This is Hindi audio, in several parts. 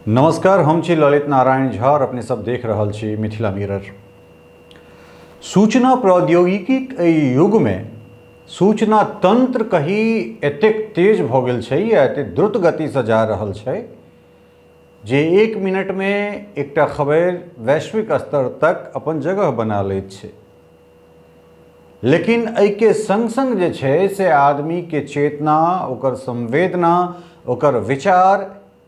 नमस्कार, हम छी ललित नारायण झा और अपने सब देख रहल छी मिथिला मिरर। सूचना प्रौद्योगिकी एहि युग में सूचना तंत्र कहीं एतेक तेज भ गेल छै या एते द्रुत गति से जा रहल छै जे एक मिनट में एकटा खबर वैश्विक स्तर तक अपन जगह बना लैत छै। लेकिन एहि के संग संग जे छै से आदमी के चेतना, ओकर संवेदना, ओकर विचार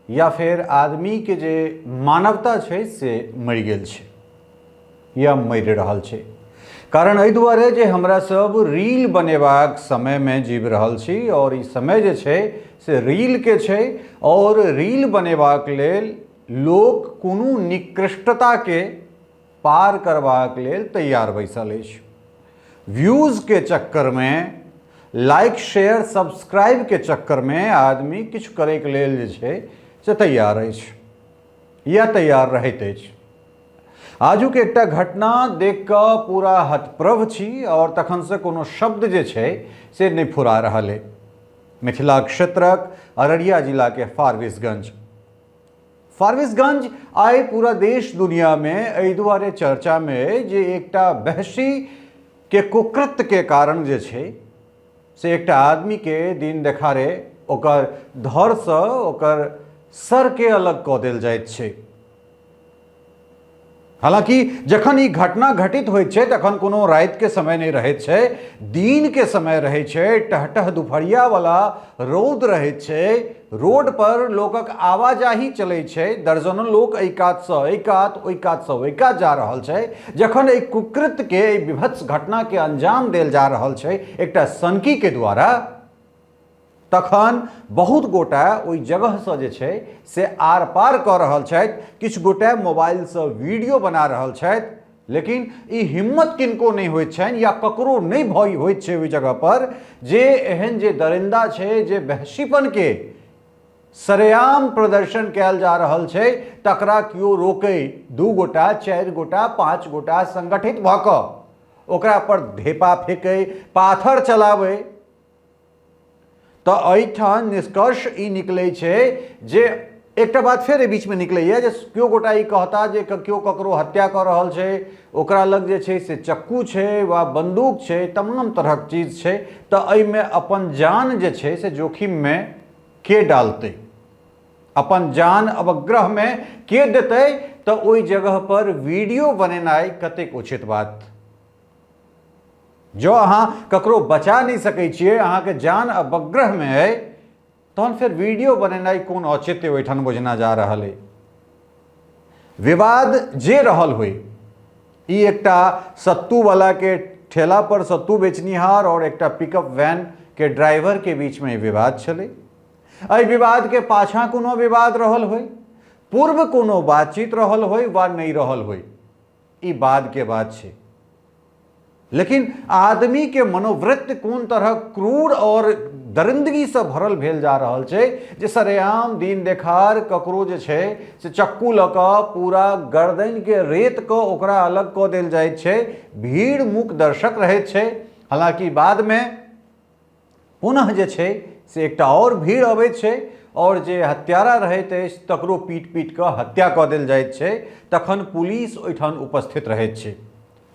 या फिर आदमी के जे मानवता छै से मरि गेल छै या मरि रहल छै। कारण एहि दुआरे जे हमरा सब रील बनेबाक समय में जीव रहल छी और ई समय जे छै से रील के छै और रील बनेबाक लेल लोक कोनो निकृष्टता के पार करबाक लेल तैयार बैसल अछि। व्यूज के चक्कर में, लाइक शेयर सब्सक्राइब के चक्कर में आदमी किछु करे के लेल जे छै से तैयार अछि या तैयार रहैत अछि। आजुक एकटा घटना देख कऽ पूरा हतप्रभ छी और तखन से कोनो शब्द जे छै से नहीं फुरा रहल है। मिथिला क्षेत्रक अररिया जिला के फारबिसगंज आइ पूरा देश दुनिया में एहि दुआरे चर्चा में है जे एकटा बहसी के कुकृत्य के कारण जे छै से एकटा आदमी के दिन देखारे ओकर धड़ से ओकर सर के अलग कऽ देल जाइत छै। हालांकि जखन ई घटना घटित होइत छै तखन कोनो रात के समय नहीं रहैत छै, दिन के समय रहै छै, टहटह दुपहरिया वाला रौद रहैत छै, रोड पर लोकक आवाजाही चलै छै, दर्जनों लोक एहि कात से एहि कात, ओहि कात से ओहि कात जा रहल छै। जखन एहि कुकृत्य के, एहि विभत्स घटना के अंजाम देल जा रहल छै एकटा सनकी के द्वारा, तखन बहुत गोटा ओहि जगह से जे छै से आर पार कऽ रहल छथि, किछु गोटा मोबाइल से वीडियो बना रहल छथि। लेकिन ई हिम्मत किनको नहीं होइत छनि या ककरो नहीं भय होइत छै ओहि जगह पर जे एहन जे दरिंदा छै, जे बहसीपन के सरेआम प्रदर्शन कयल जा रहल छै तकरा कियो रोकै। दू गोटा, चारि गोटा, पाँच गोटा संगठित भऽ कऽ ओकरा पर ढेपा फेंकै, पाथर चलाबै। तो एहिठाम निष्कर्ष ई निकलै छै जे एकटा बात फेर बीच में निकलैए जे केओ गोटा ई कहता जे केओ ककरो हत्या कऽ रहल छै, ओकरा लग जे छै से चक्कू छै वा बंदूक छै, तमाम तरहक चीज छै, तो एहिमे अपन जान जे छै से जोखिम में के डालतै, अपन जान अवग्रह में के देतै। तो ओहि जगह पर वीडियो बनेनाइ कतेक उचित बात। जो अहाँ ककरो बचा नहीं सकै छियै, अहाँ के जान अवग्रह में है, तहन फिर वीडियो बनेनाइ कोन औचित्य ओहिठाम बुझना जा रहल है। विवाद जे रहल होय, ई एकटा सत्तू वाला के ठेला पर सत्तू बेचनिहार और एकटा पिकअप वैन के ड्राइवर के बीच में विवाद छलै। एहि विवाद के पाछा कोनो विवाद रहल होय, पूर्व कोनो बातचीत रहल होय वा नहीं रहल होय, ई बाद के बात छै। लेकिन आदमी के मनोवृत्ति कोन तरह क्रूर और दरिंदगी से भरल भेल जा रहल छै जे सरेआम दिन देखार ककरो जे छै से चक्कू लऽ कऽ पूरा गर्दन के रेत कऽ ओकरा अलग कऽ देल जाइत छै। भीड़ मूक दर्शक रहैत छै। हालांकि बाद में पुनः जे छै से एकटा और भीड़ अबैत छै और जे हत्यारा रहैत अछि तकरो पीट पीट कऽ हत्या कऽ देल जाइत छै। तखन पुलिस ओहिठाम उपस्थित रहैत छै।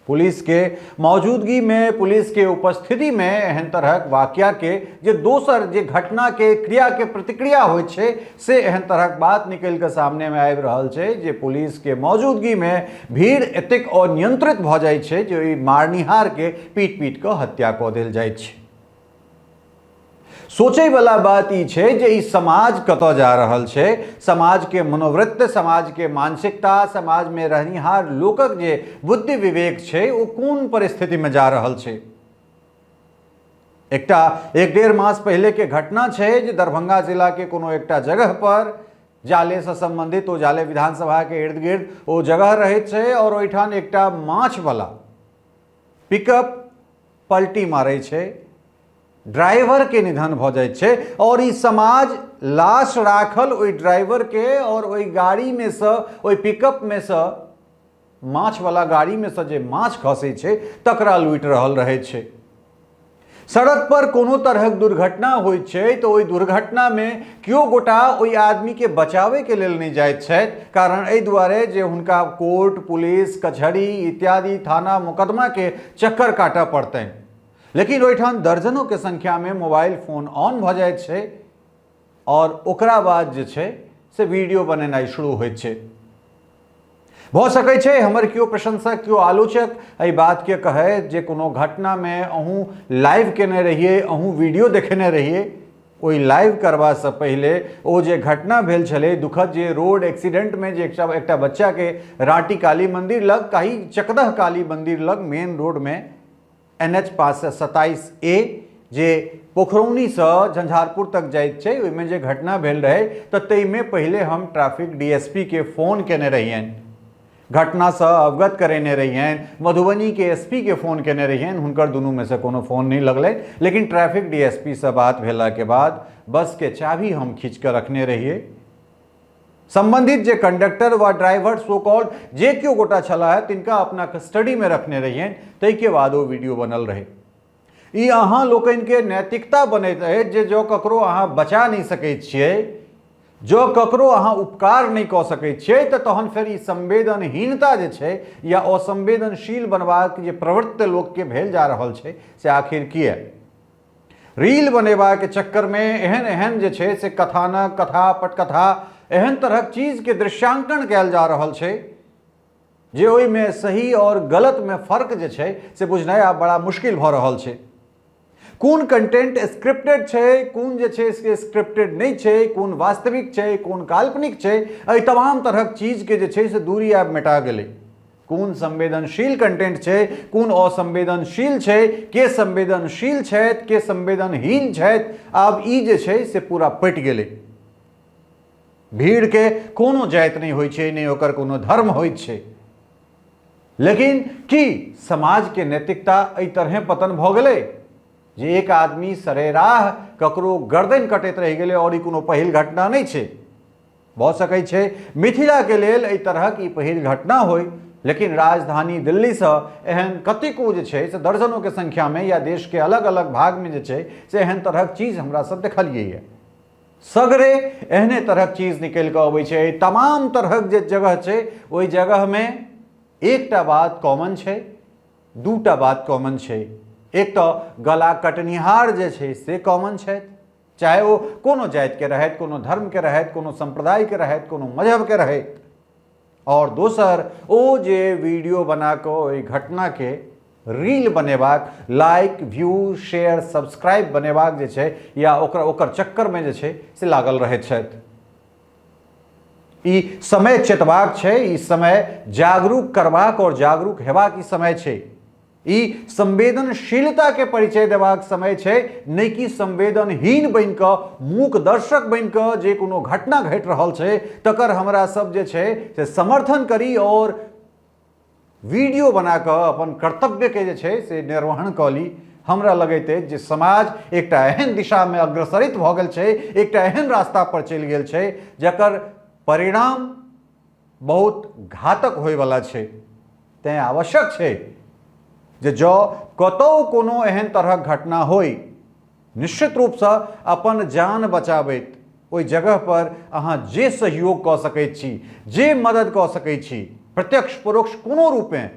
पुलिस के मौजूदगी में, पुलिस के उपस्थिति में एहन तरहक वाकया के जे दोसर जे घटना के क्रिया के प्रतिक्रिया होइत छै से एहन तरहक बात निकल के सामने में आबि रहल छै जे पुलिस के मौजूदगी में भीड़ एतेक अनियंत्रित भऽ जाइ छै जे ओहि मारनिहार के पीट पीट कऽ हत्या कऽ देल जाइत छै। सोचे वाला बात ई छै जे ई समाज कतऽ जा रहल छै, समाज के मनोवृत्ति, समाज के मानसिकता, समाज में रहनिहार लोकक जे बुद्धि विवेक छै ओ कोन परिस्थिति में जा रहल छै। एकटा 1-1.5 मास पहले के घटना छै जे दरभंगा जिला के कोनो एकटा जगह पर जाले से संबंधित, ओ जाले विधानसभा के इर्द गिर्द ओ जगह रहैत छै और ओहिठाम एकटा माछ वाला पिकअप पलटी मारै छै, ड्राइवर के निधन भऽ जाइत छै और ई समाज लाश राखल ओहि ड्राइवर के और ओहि गाड़ी में से, ओहि पिकअप में से, माछ वाला गाड़ी में से जे माछ खसै छै तकरा लूटि रहल रहै छै। सड़क पर कोनो तरहक दुर्घटना होइ छै तो ओहि दुर्घटना में क्यों गोटा ओहि आदमी के बचावे के लेल नहीं जाइत छथि, कारण एहि दुआरे जे हुनका कोर्ट पुलिस कचहरी इत्यादि थाना मुकदमा के चक्कर काटऽ पड़तनि। लेकिन ओहिठाम दर्जनों के संख्या में मोबाइल फोन ऑन भ जाइत छै और ओकरा बाद जे छै से वीडियो बनेनाइ शुरू होइत छै। भ सकै छै हमर केओ प्रशंसक केओ आलोचक एहि बात के कहे जे कोनो घटना में अहूँ लाइव केने रहिए, अहूँ वीडियो देखेने रहिए, ओहि लाइव करबा से पहले ओ जे घटना भेल छले दुखद जे रोड एक्सीडेंट में जे एकटा बच्चा के राँटी काली मंदिर लग कहीं चकदह काली मंदिर लग मेन रोड में NH 527A जे पोखरौनी से झंझारपुर तक जाइत छै, ओहिमे जे घटना भेल रहे तो ताहिमे पहले हम ट्रैफिक DSP के फोन केने रहियनि, घटना से अवगत करेने रहियनि, मधुबनी के SP के फोन केने रहियनि, हुनकर दुनू में से कोनो फोन नहीं लगलै। लेकिन ट्रैफिक DSP से बात भेला के बाद बस के चाबी हम खींच कर रखने रहिए। संबंधित जे कंडक्टर व ड्राइवर सो कॉल्ड जे क्यों गोटा छला है तिनका अपना कस्टडी में रखने रहियनि, ताहि के बाद वो वीडियो बनल रहे। ई अहाँ लोकनि के नैतिकता बनैत अछि जे जो ककरो अहाँ बचा नहीं सकै छियै, जो ककरो अहाँ उपकार नहीं कऽ सकै छियै तऽ तहन फेर ई संवेदनहीनता जे छै या असंवेदनशील बनबाक जे प्रवृत्ति लोक के भेल जा रहल छै से आखिर किया। रील बनेबा के चक्कर में एहन एहन जे छै से कथानक कथा पटकथा एहन तरहक चीज के दृश्यांकन कयल जा रहल छै जे ओहिमे सही और गलत में फर्क जे छै से बुझनाइ आब बड़ा मुश्किल भऽ रहल छै। कोन कंटेंट स्क्रिप्टेड छै, कोन जे छै से स्क्रिप्टेड नहीं छै, कोन वास्तविक छै, कोन काल्पनिक छै, एहि तमाम तरहक चीज के जे छै से दूरी आब मिटा गेलै। कोन संवेदनशील कंटेंट छै, कोन असंवेदनशील छै, के संवेदनशील छथि के संवेदनहीन छथि, आब ई जे छै से पूरा पटि गेलै। भीड़ के कोनो जाति नहीं होइ छै, नहीं ओकर कोनो धर्म होइत छै। लेकिन की समाज के नैतिकता एहि तरह पतन भऽ गेलै जे एक आदमी सरेराह ककरो गर्दन कटैत रहि गेलै और ई कोनो पहिल घटना नहीं छै। भऽ सकै छै मिथिला के लेल एहि तरहक ई पहिल घटना होय, लेकिन राजधानी दिल्ली से एहन कतेको जे छै से दर्जनों के संख्या में या देश के अलग अलग भाग में जे छै से एहन तरहक चीज हमरा सब देखलियै है। सगरे एहने तरहक चीज निकल कऽ अबै छै। तमाम तरहक जे जगह छै ओहि जगह में एकटा बात कॉमन छै, दूटा बात कॉमन छै। एक तो गला कटनिहार जे छै से कॉमन छथि, चाहे वो कोनो जाति के रहथि, कोनो धर्म के रहथि, कोनो संप्रदाय के रहथि, कोनो मजहब के रहथि। और दोसर ओ जे वीडियो बना कऽ ओहि घटना के रील बनेबाक, लाइक व्यू शेयर सब्सक्राइब बनेबाक जे छै या ओकर चक्कर में जे छै से लागल रहैत छथि। ई समय चेतबाक छै, ई समय जागरूक करबाक और जागरूक हेबाक ई समय छै। ई संवेदनशीलता के परिचय देबाक समय छै, नहीं कि संवेदनहीन बनि कऽ मूक दर्शक बनि कऽ जे कोनो घटना घटि रहल छै तकर हमरा सब जे छै से समर्थन करी और वीडियो बना कऽ अपन कर्तव्य के जे छै से निर्वहन कऽ ली। हमरा लगैत अछि जे समाज एकटा एहन दिशा में अग्रसरित भऽ गेल छै, एकटा एहन रास्ता पर चलि गेल छै जकर परिणाम बहुत घातक होयवला छै। तें आवश्यक छै जे जो कतौ कोनो एहन तरहक घटना होय, निश्चित रूप से अपन जान बचाबैत ओहि जगह पर अहाँ जे सहयोग कऽ सकैत छी, जे मदद कऽ सकैत छी, प्रत्यक्ष परोक्ष कोनो रूपें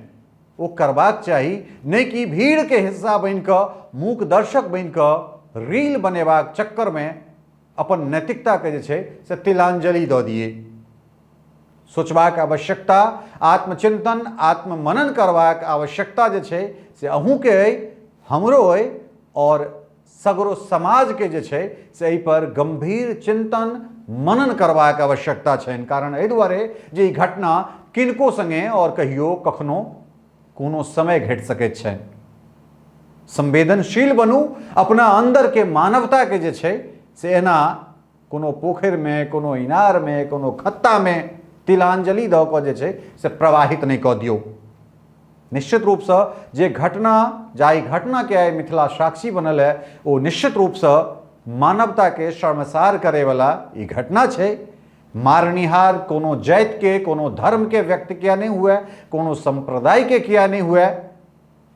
वो करबाक चाही, नहीं कि भीड़ के हिस्सा बनि कऽ मूक दर्शक बनि कऽ रील बनेबाक चक्कर में अपन नैतिकता के जे छै से तिलांजलि दऽ दिए। सोचबाक आवश्यकता, आत्मचिंतन आत्ममनन करबाक आवश्यकता जे छै से अहूँ के अइ, हमरो अइ और सगरो समाज के जे छै से एहि पर गंभीर चिंतन मनन करबाक आवश्यकता छनि। कारण एहि दुआरे जे ई घटना किनको संगे और कहियो कखनो कोनो समय घटि सकैत छनि। संवेदनशील बनू, अपना अंदर के मानवता के जे छै से एना कोनो पोखरि में, कोनो इनार में, कोनो खत्ता में तिलांजलि दऽ कऽ जे छै से प्रवाहित नहीं कऽ दियौ। निश्चित रूप से जे घटना जाहि घटना के आइ मिथिला साक्षी बनल है वो निश्चित रूप से मानवता के शर्मसार करे वाला ई घटना छै। मारनिहार कोनो जाति के, कोनो धर्म के व्यक्ति किया नहीं हुआ, कोनो संप्रदाय के किया नहीं हुआ,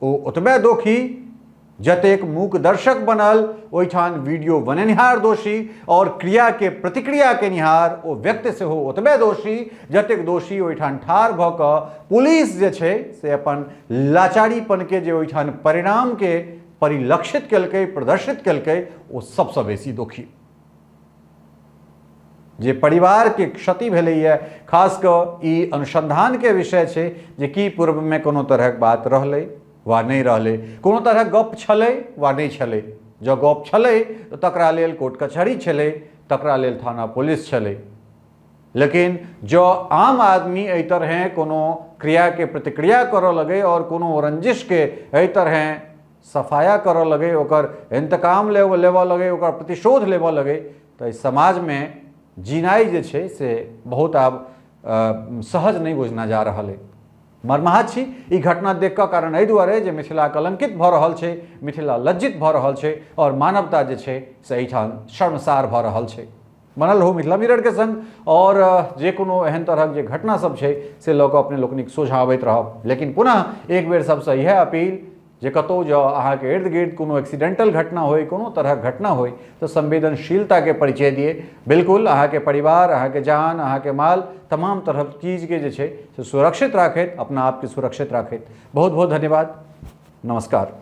वो ओतबे दोखी जतेक मूक दर्शक बनल ओहिठान वीडियो बनेनिहार दोषी और क्रिया के प्रतिक्रिया केनिहार ओ व्यक्ति से हो ओतबे दोषी जतेक दोषी ओहिठान ठार भ क पुलिस जे छै से अपन लाचारीपन के जे ओहिठान परिणाम के परिलक्षित केलकै प्रदर्शित केलकै ओ सबसँ बेसी दुखी। जे परिवार के क्षति भेलैए खास कऽ ई अनुसंधान के विषय छै जे कि पूर्व में कोनो तरहक बात रहलै वा नहीं रहलै, कोनो तरह गप छलै वा नहीं छलै। जँ गप छलै तऽ तकरा लेल कोर्ट कचहरी छलै, तकरा लेल थाना पुलिस छलै। लेकिन जो आम आदमी एहि तरह कोनो क्रिया के प्रतिक्रिया करऽ लगे और कोनो रंजिश के एहि तरह सफाया करऽ लगे, ओकर इंतकाम लेबऽ लगे, ओकर प्रतिशोध लेबऽ लगे, तऽ इस समाज में जीनाई जे छै से बहुत आब सहज नहीं बुझना जा रहा है। मर्माहत छी ई घटना देख कऽ, कारण एहि दुआरे जे मिथिला कलंकित भऽ रहल छै, मिथिला लज्जित भऽ रहल छै और मानवता जे छै से एहिठाम शर्मसार भऽ रहल छै। बनल रहू मिथिला मिरर के संग और जे कोनो एहन तरहक जे घटना सब छै से लऽ कऽ अपने लोकनिक सोझा अबैत रहब। लेकिन पुनः एक बेर सबसँ इएह अपील जे कतौ जँ अहाँके इर्द गिर्द कोनो एक्सीडेंटल घटना होय, कोनो तरहक घटना होय तऽ संवेदनशीलता के परिचय दिए। बिल्कुल अहाँके परिवार, अहाँके जान, अहाँके माल, तमाम तरहक चीज के जे छै से सुरक्षित राखैत, अपना आप के सुरक्षित राखैत। बहुत बहुत धन्यवाद। नमस्कार।